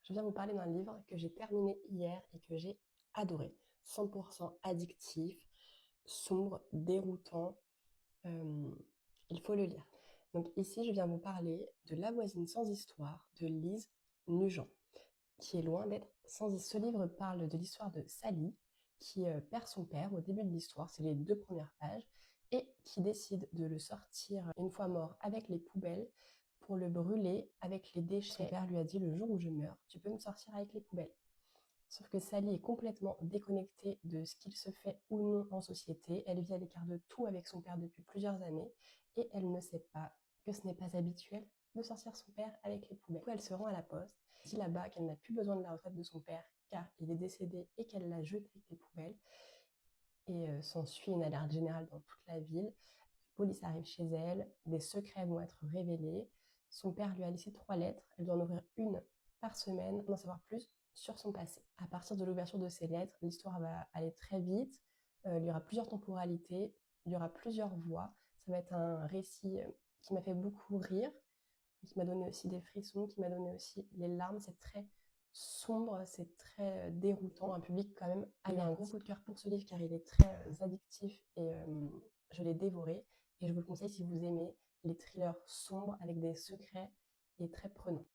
Je viens vous parler d'un livre que j'ai terminé hier et que j'ai adoré. 100% addictif, sombre, déroutant. euh, il faut le lire. Donc ici, je viens vous parler de La voisine sans histoire de Lise Nugent, qui est loin d'être sans histoire. Ce livre parle de l'histoire de Sally, qui perd son père au début de l'histoire, c'est les 2 premières pages, et qui décide de le sortir une fois mort avec les poubelles pour le brûler avec les déchets. Son père lui a dit: le jour où je meurs, tu peux me sortir avec les poubelles. Sauf que Sally est complètement déconnectée de ce qu'il se fait ou non en société. Elle vit à l'écart de tout avec son père depuis plusieurs années et elle ne sait pas que ce n'est pas habituel de sortir son père avec les poubelles. Du coup, elle se rend à la poste, dit là-bas qu'elle n'a plus besoin de la retraite de son père car il est décédé et qu'elle l'a jeté avec les poubelles. Et s'ensuit une alerte générale dans toute la ville. La police arrive chez elle, des secrets vont être révélés. Son père lui a laissé 3 lettres, elle doit en ouvrir une par semaine, d'en savoir plus sur son passé. À partir de l'ouverture de ces lettres, l'histoire va aller très vite, il y aura plusieurs temporalités, il y aura plusieurs voix. Ça va être un récit qui m'a fait beaucoup rire, qui m'a donné aussi des frissons, qui m'a donné aussi les larmes. C'est très sombre, c'est très déroutant. Un public quand même a eu un gros coup de cœur pour ce livre car il est très addictif et je l'ai dévoré. Et je vous le conseille si vous aimez les thrillers sombres avec des secrets et très prenants.